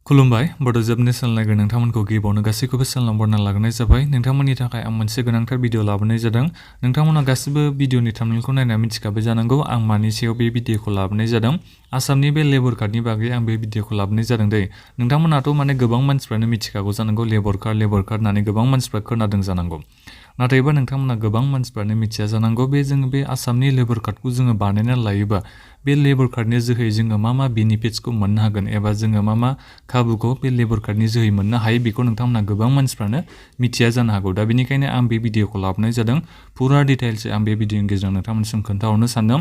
खुलुमबाय बड' जोबनो सानलायगोन नोंथांमोनखौ गिबियावनो गासैखौबो सानलांबरना लाग्रोनाय जाबाय नोंथांमोननि थाखाय आं मोनसे गोनांथार भिडिअ लाबोनाय जादों नोंथांमोना गासिबो भिडिअनि थामनेलखौ नायना मिथिखाबाय जानांगौ आं मानि सायाव बे भिडिअखौ लाबोनाय जादों आसामनि बे लेबर कार्डनि बागै आं बे भिडिअखौ लाबोनाय जादों दै नोंथांमोनाथ' माने गोबां मानसिफ्रानो मिथिखागौ जानांगौ लेबर कार्ड होननानै गोबां मानसिफ्रा खोनादों जानांगौ नाथायबा नोंथांमोना गोबां मानसिफ्रानो मिथिया जानांगौ बे आसामनि लेबर कार्डखौ जोङो बानायना लायोबा बे लेबर कार्डनि जोहै जोङो मा बेनिफिट्सखौ मोननो हागोन एबा जोङो मा खाबुखौ बे लेबर कार्डनि जोहै मोननो हायो बेखौ नोंथांमोना गोबां मानसिफ्रानो मिथिया जानो हागौ दा बेनिखायनो आं बे भिडिअखौ लाबोनाय जादों फुरा डिटेल्सै आं बे भिडिअनि गेजेरजों नोंथांमोननिसिम खोन्थाहरनो सानदों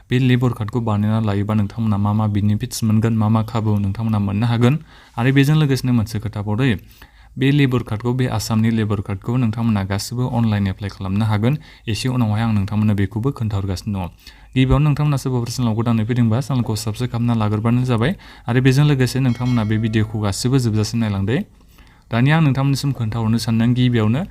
बे लेबर कार्डखौ बानायना लायोबा नोंथांमोना मा बेनिफिट्स मोनगोन मा खाबु नोंथांमोना मोननो हागोन आरो बेजों लोगोसेनो मोनसे खोथा बावदो बे लेबर कार्डखौ बे आसामनि लेबर कार्डखौ नोंथांमोना गासिबो अनलाइन एप्लाइ खालामनो हागोन एसे उनावहाय आं नोंथांमोननो बेखौबो खोन्थाहरगासिनो दङ गिबियावनो नोंथांमोना सोरबाफोर चेनेलाव गोदानै फैदोंबा चेनेलखौ साबस्क्राइब खालामना लाग्रोबानो जाबाय आरो बेजों लोगोसे नोंथांमोना बे भिडिअखौ गासिबो जोबजासिम नायलांदो दानिया आं नोंथांमोननिसिम खोन्थाहरनो सानदों गिबियावनो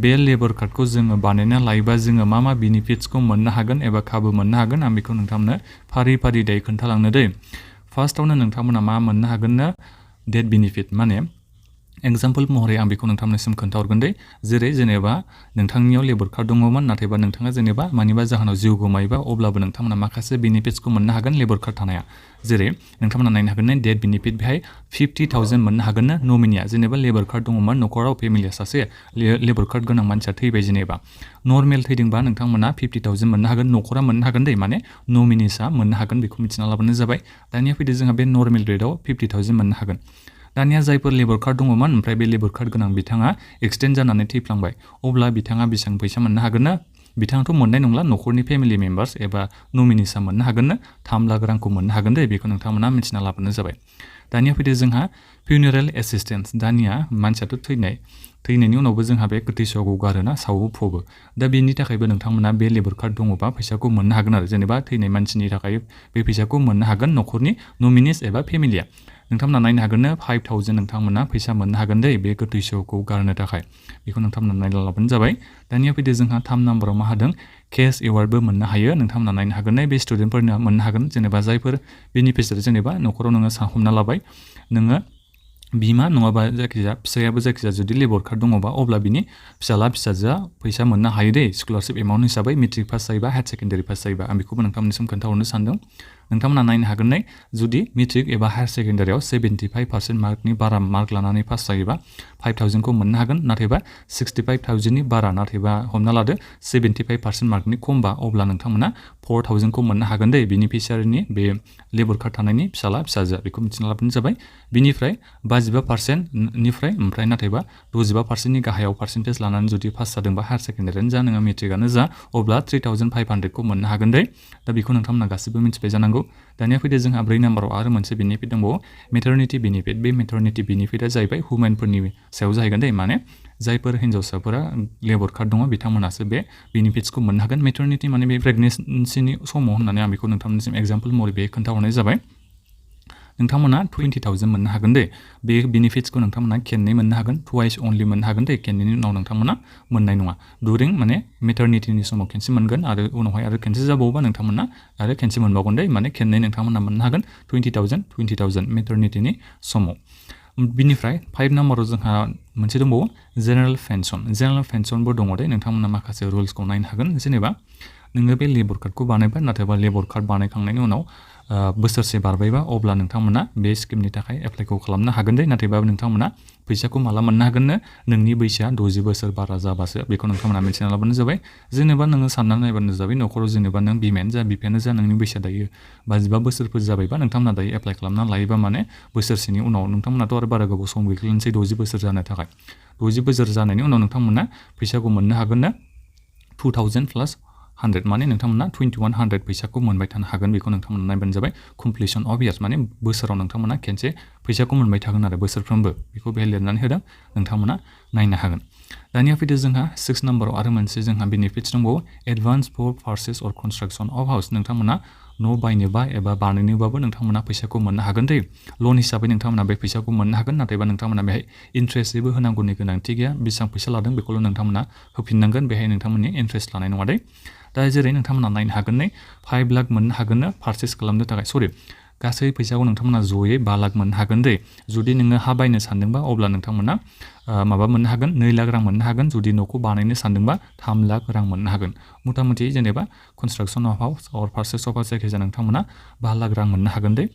बे लेबर कार्डखौ जोङो बानायना लायोबा जोङो मा बेनिफिट्सखौ मोननो हागोन एबा खाबु मोननो हागोन आं बेखौ नोंथांमोननो फारि दायै खोन्थालांनो दै फार्स्टआवनो नोंथांमोना मा मोननो हागोन ना डेट बेनिफिट माने एग्जाम्पल महरै आं बेखौ नोंथांमोननिसिम खोन्थाहरगोन दे जेनेबा नोंथांनियाव लेबर कार्ड दङमोन नाथायबा नोंथाङा जेनेबा मानिबा जाहोनाव जिउ गोमायोबा अब्लाबो नोंथांमोना माखासे बेनिफिट्सखौ मोननो हागोन लेबर कार्ड थानाया जेरै नोंथांमोना नायनो हागोन ना डेट बेनिफिट बेहाय 50,000 मोननो हागोन ना नमिनिया जेनेबा लेबर कार्ड दङमोन न'खराव फेमिलिया सासे लेबर कार्ड गोनां मानसिया थैबाय जेनेबा नर्मेल थैदोंबा नोंथांमोना 50,000 मोननो हागोन न'खरा मोननो हागोन दै माने नमिनिसा मोननो हागोन बेखौ मिथिना लाबानो जाबाय दानिया फैदो जोंहा बे नर्मेल रेटआव 50,000 मोननो हागोन दानिया जायफोर लेबर कार्ड दङमोन ओमफ्राय बे लेबर कार्ड गोनां बिथाङा एक्सिडेन्ट जानानै थैफ्लांबाय अब्ला बिथाङा बेसेबां फैसा मोननो हागोन ना बिथाङाथ' मोननाय नंला न'खरनि फेमिलि मेम्बार्स एबा नमिनिसा मोननो हागोन ना 3 लाख रांखौ मोननो हागोन दे बेखौ नोंथांमोना मिथिना लाबानो जाबाय दानिया फैदो जोंहा फिउनेरेल एसिस्टेन्स दानिया मानसियाथ' थैनायनि उनावबो जोंहा बे गोथै सहखौ गारोना सावो फबो दा बेनि थाखायबो नोंथांमोना बे लेबर कार्ड दङबा फैसाखौ मोननो हागोन आरो जेनेबा थैनाय मानसिनि थाखाय बे फैसाखौ मोननो हागोन न'खरनि नमिनिस एबा फेमिलिया नोंथांमोना नायनो हागोन ना 5,000 नोंथांमोना फैसा मोननो हागोन दै बे गोथै सहखौ गारनो थाखाय बेखौ नोंथांमोना नायना लाबानो जाबाय दानिया फैदो जोंहा 3 नाम्बाराव मा होदों केस एवार्डबो मोननो हायो नोंथांमोना नायनो हागोन ना बे स्टुडेन्टफोरनो मोननो हागोन जेनेबा जायफोर बेनिफिसियारि जेनेबा न'खराव नोङो हमना लाबाय नोङो बिमा नङाबा जायखिजाया जुदि लेबर कार्ड दङबा अब्ला बिनि फिसाला फिसाजोआ फैसा मोननो हायो दै स्कलारशिप एमाउन्ट हिसाबै मेट्रिक पास जायोबा हायार सेकेन्डारि पास जायोबा आं बेखौबो नोंथांमोननिसिम खोन्थाहरनो सानदों नोंथांमोना नायनो हागोन नै जुदि मेट्रिक एबा हायार सेकेन्डारियाव 75% मार्कनि बारा मार्क लानानै पास जायोबा 5,000खौ मोननो हागोन नाथायबा 65,000नि बारा नाथायबा हमना लादो 75% मार्कनि खमबा अब्ला नोंथांमोना 4,000खौ मोननो हागोन दै बेनिफिसियारिनि बे लेबर कार्ड थानायनि फिसाला फिसाजो बेखौ मिथिना लाबानो जाबाय बिनिफ्राय 55% ओमफ्राय नाथायबा 65%नि गाहायाव पार्सेन्टेज लानानै जुदि पास जादोंबा हायार सेकेन्डारियानो जा नोङो मेट्रिकआनो जा अब्ला 3,500खौ मोननो हागोन दै दा बेखौ नोंथांमोना गासिबो मिथिबाय जानांगौ दानिया फैदो जोंहा 4 नाम्बाराव आरो मोनसे बेनिफिट दंबावो मेटारनिटि बेनिफिट बे मेटारनिटि बेनिफिटआ जाहैबाय हुमेनफोरनि सायाव जाहैगोन दै माने जायफोर हिन्जावसाफोरा लेबर कार्ड दङ बिथांमोनासो बे बेनिफिट्सखौ मोननो हागोन मेटारनिटि माने बे प्रेगनेन्सिनि समाव होननानै आं बेखौ नोंथांमोननिसिम एग्जाम्पल महरै बे खोन्थाहरनाय जाबाय नोंथांमोना 20,000 मोननो हागोन दे बे बेनिफिट्सखौ नोंथांमोना खेननै मोननो हागोन टुवाइस अनलि मोननो हागोन दे खेननैनि उनाव नोंथांमोना मोननाय नङा दुरिं माने मेटारनिटिनि समाव खेनसे मोनगोन आरो उनावहाय आरो खेनसे जाबावोबा नोंथांमोना आरो खेनसे मोनबावगोन दे माने खेननै नोंथांमोना मोननो हागोन 20,000 मेटारनिटिनि समाव बिनिफ्राय 5 नाम्बाराव जोंहा मोनसे दंबावो जेनेरेल पेन्सनबो दङ दे नोंथांमोना माखासे रुल्सखौ नायनो हागोन जेनेबा नोङो बे लेबर कार्डखौ बानायबाय नाथायबा लेबर कार्ड बानायखांनायनि उनाव बोसोरसे बारबायबा अब्ला नोंथांमोना बे स्किमनि थाखाय एप्लाइखौ खालामनो हागोन दे नाथायबा नोंथांमोना फैसाखौ माला मोननो हागोननो नोंनि बैसोआ 60 बोसोर बारा जाबासो बेखौ नोंथांमोना मिथिना लाबानो जाबाय जेनेबा नोङो साननानै नायबानो जाबाय न'खराव जेनेबा नों बिफायानो जा नोंनि बैसोआ दायो 52 बोसोरफोर जाबायबा नोंथांमोना दायो एप्लाइ खालामना लायोबा माने बोसोरसेनि उनाव नोंथांमोनाथ' आरो बारा गोबाव सम गैखालानोसै 60 बोसोर जानो थाखाय 60 बोसोर जानायनि उनाव नोंथांमोना फैसाखौ मोननो हागोननो 2,000+100 माने नोंथांमोना 2,100 फैसाखौ मोनबाय थानो हागोन बेखौ नोंथांमोना नायबानो जाबाय कमप्लिसन अफ इयार्स माने बोसोराव नोंथांमोना खेनसे फैसाखौ मोनबाय थागोन आरो बोसोरफ्रोमबो बेखौ बेहाय लिरनानै होदों नोंथांमोना नायनो हागोन दानिया फैदो जोंहा 6 नाम्बाराव आरो मोनसे जोंहा बेनिफिट्स दंबावो एडभान्स फर पार्चेस अर कनस्ट्राक्सन अफ हाउस नोंथांमोना न' बायनोबा एबा बानायनोबाबो नोंथांमोना फैसाखौ मोननो हागोन दै लन हिसाबै नोंथांमोना बे फैसाखौ मोननो हागोन नाथायबा नोंथांमोना बेहाय इन्ट्रेस्ट जेबो होनांगौनि गोनांथि गैया बेसेबां फैसा लादों बेखौल' नोंथांमोना होफिननांगोन बेहाय नोंथांमोननि इन्ट्रेस्ट लानाय नङा दै दा जेरै नोंथांमोना नायनो हागोन 5 लाख मोननो हागोन पार्चेस खालामनो थाखाय गासै फैसाखौ नोंथांमोना जयै 5 लाख मोननो हागोन दे जुदि नोङो हा बायनो सानदोंबा अब्ला नोंथांमोना माबा मोननो हागोन 2 लाख रां मोननो हागोन जुदि न'खौ बानायनो सानदोंबा 3 लाख रां मोननो हागोन मथा मथि जेनेबा कनस्ट्राक्सन अफ हाउस अर पारचेस अफ जायखिजाया नोंथांमोना 5 लाख रां मोननो हागोन दे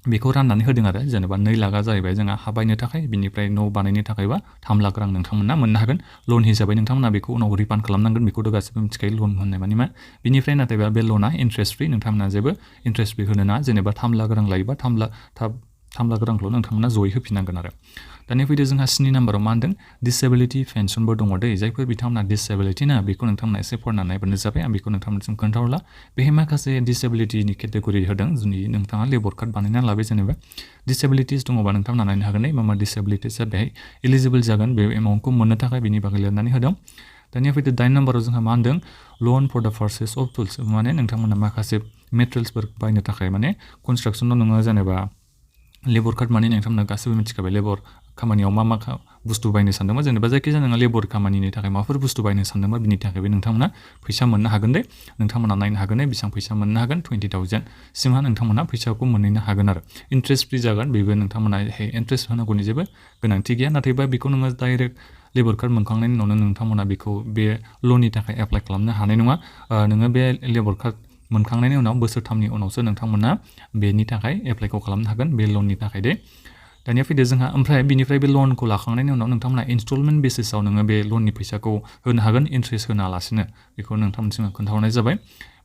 बेखौ राननानै होदों आरो जेनेबा 2 लाखा जाहैबाय जोंहा हा बायनो थाखाय बिनिफ्राय न' बानायनो थाखायबा 3 लाख रां नोंथांमोना मोननो हागोन लन हिसाबै नोंथांमोना बेखौ उनाव रिफान्ड खालामनांगोन बेखौथ' गासिबो मिथिखायो लन होननाय माने मा बिनिफ्राय नाथायबा बे लना इन्ट्रेस्ट फ्रि नोंथांमोना जेबो इन्ट्रेस्ट फ्रि होनो नाङा जेनेबा 3 लाख रां लायोबा 3 लाख रांखौ नोंथांमोना जयै होफिननांगोन आरो दानिया फैदो जोंहा 7 नाम्बाराव मा होनदों डिसेबिलिटि पेन्सनबो दङ दै जायफोर बिथांमोना डिसेबिलिटि ना बेखौ नोंथांमोना एसे फरायनानै नायबानो जाबाय आं बेखौ नोंथांमोनसिम खोन्थाहरला बेहाय माखासे डिसेबिलिटिनि केटेगरि होदों जुदि नोंथाङा लेबर कार्ड बानायना लाबाय जेनेबा डिसेबिलिटिस दङबा नोंथांमोना नायनो हागोन मा मा डिसेबिलिटिसआ बेहाय एलिजिबल जागोन बे एमाउन्टखौ मोननो थाखाय बिनि बागै लिरनानै होदों दानिया फैदो 9 नाम्बाराव जोंहा मा होनदों लन for the purchase of tools माने नोंथांमोना माखासे मेटेरियल्सफोर बायनो थाखाय माने कनस्ट्राक्सनाव नोङो जेनेबा लेबर कार्ड माने नोंथांमोना गासिबो मिथिखाबाय लेबर खामानियाव मा बुस्थु बायनो सानदोंबा जेनेबा जायखिजाया नोङो लेबर खामानिनि थाखाय माबाफोर बुस्थु बायनो सानदोंबा बिनि थाखायबो नोंथांमोना फैसा मोननो हागोन दे नोंथांमोना नायनो हागोन बेसेबां फैसा मोननो हागोन 20,000 सिमहा नोंथांमोना फैसाखौ मोनहैनो हागोन आरो इन्ट्रेस्ट फ्रि जागोन बेबो नोंथांमोना इन्ट्रेस्ट होनांगौनि जेबो गोनांथि गैया नाथायबा बेखौ नोङो डाइरेक्ट लेबर कार्ड मोनखांनायनि उनावनो नोंथांमोना बेखौ बे लननि थाखाय एप्लाइ खालामनो हानाय नङा नोङो बे लेबर कार्ड मोनखांनायनि उनाव बोसोरथामनि उनावसो नोंथांमोना बेनि थाखाय एप्लाइखौ खालामनो हागोन बे लननि थाखाय दे दानिया फैदो जोंहा ओमफ्राय बिनिफ्राय बे लनखौ लाखांनायनि उनाव नोंथांमोना इनस्टलमेन्ट बेसिसाव नोङो बे लननि फैसाखौ होनो हागोन इन्ट्रेस्ट होनालासिनो बेखौ नोंथांमोनसिम खोन्थाहरनाय जाबाय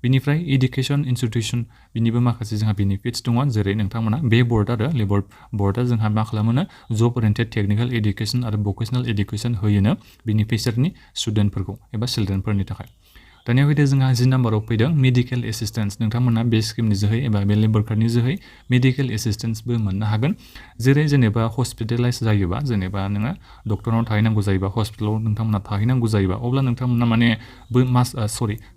बिनिफ्राय इडुकेसन इन्स्टिटिउसन बिनिबो माखासे जोंहा बेनिफिट्स दङ जेरै नोंथांमोना बे बर्ड आरो लेबर बर्डआ जोंहा मा खालामोनो जब ओरिएन्टेड टेक्निकेल इडुकेसन आरो भकेसनेल इडुकेसन होयोनो बेनिफिसियारिनि स्टुडेन्टफोरखौ एबा चिल्ड्रेनफोरनि थाखाय दानिया फैदो जोंहा 10 नाम्बाराव फैदों मेडिकेल एसिस्टेन्स नोंथांमोना बे स्किमनि जोहै एबा बे लेबर कार्डनि जोहै मेडिकेल एसिस्टेन्सबो मोननो हागोन जेरै जेनेबा हस्पिटेलाइज जायोबा जेनेबा नोङो डक्टरनाव थाहैनांगौ जायोबा हस्पिटालाव नोंथांमोना थाहैनांगौ जायोबा अब्ला नोंथांमोना माने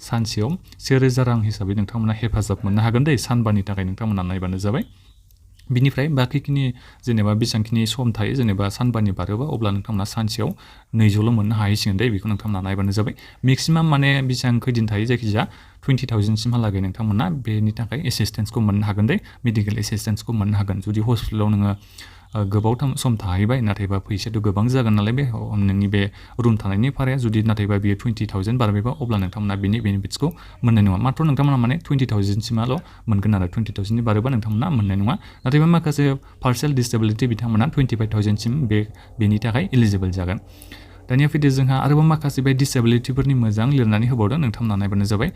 सानसेयाव 1,000 रां हिसाबै नोंथांमोना हेफाजाब मोननो हागोन दे सानबानि थाखाय नोंथांमोना नायबानो जाबाय बिनिफ्राय बाखिखिनि जेनेबा बेसांखिनि सम थायो जेनेबा सानबानि बारोबा अब्ला नोंथांमोना सानसेयाव 200ल' मोननो हाहैसिगोन दे बेखौ नोंथांमोना नायबानो जाबाय मेक्सिमाम माने बेसां खैदिन थायो जायखिजाया 20,000 सिमहालागै नोंथांमोना बेनि थाखाय एसिस्टेन्सखौ मोननो हागोन दे मेडिकेल एसिस्टेन्सखौ मोननो हागोन जुदि हस्पिटालाव नोङो गोबाव सम थाहैबाय नाथायबा फैसायाथ' गोबां जागोन नालाय बे नोंनि बे रुम थानायनि भाराया जुदि नाथायबा बियो 20,000 बारबायबा अब्ला नोंथांमोना बेनि बेनिफिट्सखौ मोननाय नङा मात्र नोंथांमोना माने 20,000 सिमाल' मोनगोन आरो 20,000नि बारोबा नोंथांमोना मोननाय नङा नाथायबा माखासे पार्शियेल डिसेबिलिटि बिथांमोना 25,000 सिम बेनि थाखाय एलिजिबल जागोन दानिया फैदो जोंहा आरोबाव माखासे बे डिसेबिलिटिफोरनि मोजां लिरनानै होबावदों नोंथांमोना नायबानो जाबाय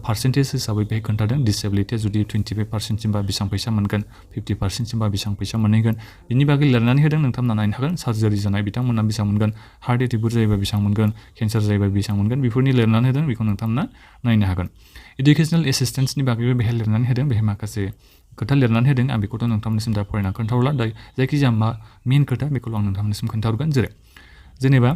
पार्सेन्टेज हिसाबै बेहाय खोन्थादों डिसेबिलिटिया जुदि 25% सिमबा बेसेबां फैसा मोनगोन 50% सिमबा बेसेबां फैसा मोनहैगोन बिनि बागै लिरनानै होदों नोंथांमोना नायनो हागोन सार्जारि जानाय बिथांमोना बेसेबां मोनगोन हार्ट एटेकफोर जायोबा बेसेबां मोनगोन केन्सार जायोबा बेसेबां मोनगोन बेफोरनि लिरनानै होदों बेखौ नोंथांमोना नायनो हागोन इडुकेसनेल एसिस्टेन्सनि बागैबो बेहाय लिरनानै होदों बेहाय माखासे खोथा लिरनानै होदों आं बेखौथ' नोंथांमोननिसिम दा फरायनानै खोन्थाहरला दा जायखिजाया मा मेन खोथा बेखौ आं नोंथांमोननिसिम खोन्थाहरगोन जेनेबा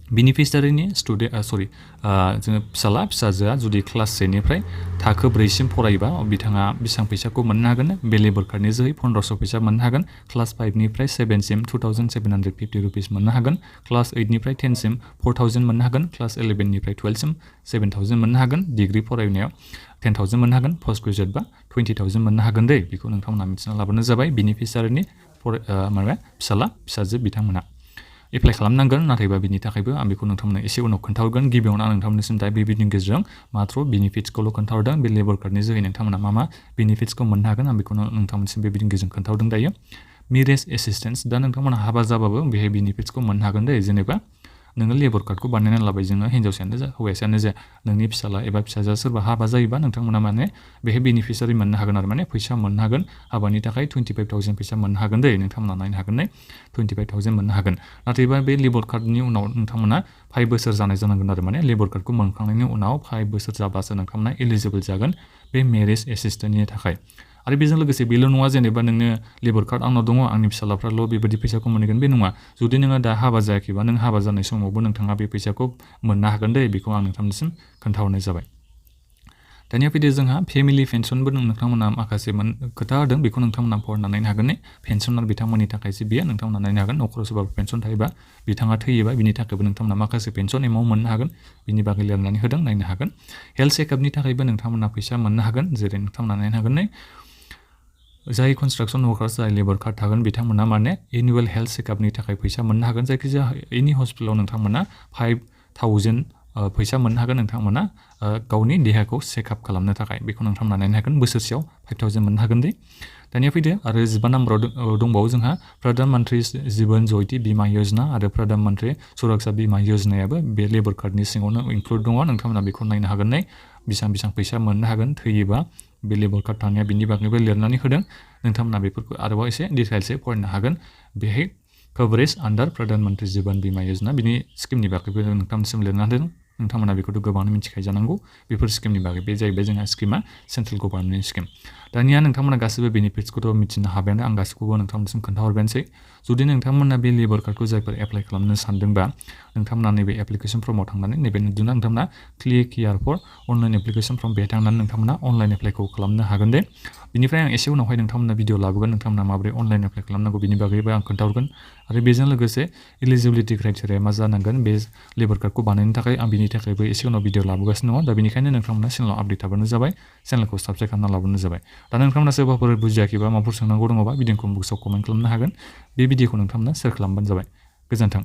बेनिफिसियारिनि जोङो फिसाजोआ जुदि क्लास 1निफ्राय थाखो 4सिम फरायोबा बिथाङा बेसेबां फैसाखौ मोननो हागोन बे लेबर कार्डनि जोहै 1,500 फैसा मोननो हागोन क्लास 5निफ्राय 7सिम 2,750 रुपिस मोननो हागोन क्लास 8निफ्राय 10सिम 4,000 मोननो हागोन क्लास 11निफ्राय 12सिम 7,000 मोननो हागोन डिग्री फरायनायाव 10,000 मोननो हागोन पोस्ट ग्रेजुवेट बा 20,000 मोननो हागोन दे बेखौ नोंथांमोना मिथिना लाबानो जाबाय बेनिफिसियारिनि फिसाजो बिथांमोना एप्लाइ खालामनांगोन नाथायबा बिनि थाखायबो आं बेखौ नोंथांमोननो एसे उनाव खोन्थाहरगोन गिबियावनो आं नोंथांमोननिसिम दा बे भिडिअनि गेजेरजों मात्र बेनिफिट्सखौल' खोन्थाहरदों बे लेबर कार्डनि जोहै नोंथांमोना मा बेनिफिट्सखौ मोननो हागोन आं बेखौनो नोंथांमोननिसिम बे भिडिअनि गेजेरजों खोन्थाहरदों दायो मेरेज एसिस्टेन्स दा नोंथांमोना हाबा जाबाबो बेहाय बेनिफिट्सखौ मोननो हागोन दे जेनेबा नोङो लेबर कार्डखौ बानायनानै लाबाय जोङो हिन्जावसायानो जा हौवासायानो जा नोंनि फिसाला एबा फिसाजोआ सोरबा हाबा जायोबा नोंथांमोना माने बेहाय बेनिफिसियारि मोननो हागोन आरो माने फैसा मोननो हागोन हाबानि थाखाय 25,000 फैसा मोननो हागोन दे नोंथांमोना नायनो हागोन दे 25,000 मोननो हागोन नाथायबा बे लेबर कार्डनि उनाव नोंथांमोना 5 बोसोर जानाय जानांगोन आरो माने लेबर कार्डखौ मोनखांनायनि उनाव 5 बोसोर जाब्लासो नोंथांमोना एलिजिबल जागोन बे मेरेज एसिस्टेन्टनि थाखाय आरो बेजों लोगोसे बेल' नङा जेनेबा नोंनो लेबर कार्ड आंनाव दङ आंनि फिसालाफ्राल' बेबायदि फैसाखौ मोनगोन बे नङा जुदि नोङो दा हाबा जायाखैबा नों हाबा जानाय समावबो नोंथाङा बे फैसाखौ मोननो हागोन दे बेखौ आं नोंथांनिसिम खोन्थाहरनाय जाबाय दानिया फैदो जोंहा फेमिलि पेन्सनबो नोंथांमोना माखासे खोथा होदों बेखौ नोंथांमोना फरायनानै नायनो हागोन पेन्सनार बिथांमोननि थाखायसो बियो नोंथांमोना नायनो हागोन न'खराव सोरबा पेन्सन थायोबा बिथाङा थैयोबा बिनि थाखायबो नोंथांमोना माखासे पेन्सन एमाउन्ट मोननो हागोन बिनि बागै लिरनानै होदों नायनो हागोन हेल्थ चेकआपनि थाखायबो नोंथांमोना फैसा मोननो हागोन जेरै नोंथांमोना नायनो हागोन जाय कन्स्ट्राक्सन वर्कार्स जाय लेबर कार्ड थागोन बिथांमोना माने एनुवेल हेल्थ चेकआपनि थाखाय फैसा मोननो हागोन जायखिजाया एनि हस्पिटालाव नोंथांमोना 5000 फैसा मोननो हागोन नोंथांमोना गावनि देहाखौ चेकआप खालामनो थाखाय बेखौ नोंथांमोना नायनो हागोन बोसोरसेयाव 5000 मोननो हागोन दे दानिया फैदो आरो 15 नाम्बाराव दंबावो जोंहा प्रधान मंत्री जीवन ज्योति बीमा योजना आरो प्रधान मंत्री सुरक्षा बीमा योजनायाबो बे लेबर कार्डनि सिङावनो इनक्लुड दङ नोंथांमोना बेखौ नायनो हागोन नै बेसेबां फैसा मोननो हागोन थैयोबा बे लेबर कार्ड थानाया बिनि बागैबो लिरनानै होदों नोंथांमोना बेफोरखौ आरोबाव एसे डिटेल्सै फरायनो हागोन बेहाय कभारेज आन्डार प्रधान मंत्री जीवन बीमा योजना बिनि स्किमनि बागैबो नोंथांमोनसिम लिरना होदों नोंथांमोना बेखौथ' गोबाङानो मिथिखायो जानांगौ बेफोर स्किमनि बागै बे जाहैबाय जोंहा स्किमा सेन्ट्रेल गभर्नमेन्टनि स्किम दानिया नोंथांमोना गासिबो बेनिफिट्सखौथ' मिथिनो हाबायानो आं गासिखौबो नोंथांमोनसिम खोन्थाहरबायानोसै जुदि नोंथांमोना बे लेबर कार्डखौ जायफोर एप्लाइ खालामनो सानदोंबा नोंथांमोना नैबे एप्लिकेसन फर्माव थांनानै नैबे नुदोंना नोंथांमोना click here for online application form बेहाय थांनानै नोंथांमोना अनलाइन एप्लाइखौ खालामनो हागोन दे बिनिफ्राय आं एसे उनावहाय नोंथांमोना भिडिअ लाबोगोन नोंथांमोना माबोरै अनलाइन एप्लाइ खालामनांगौ बिनि बागैबो आं खोन्थाहरगोन आरो बेजों लोगोसे एलिजिबिलिटि क्राइटेरिया मा जानांगोन बे लेबर कार्डखौ बानायनो थाखाय आं बिनि थाखायबो एसे उनाव भिडिअ लाबोगासिनो दङ दा बेनिखायनो नोंथांमोना चेनेलाव आपडेट थाबानो जाबाय चेनेलखौ साबस्क्राइब खालामना लाबोनो जाबाय दा नोंथांमोना सोरबाफोर बुजियाखैबा माबाफोर सोंनांगौ दङबा भिडिअखौ बक्सआव कमेन्ट खालामनो हागोन बे भिडिअखौ नोंथांमोना शेयार खालामबानो जाबाय गोजोन्थों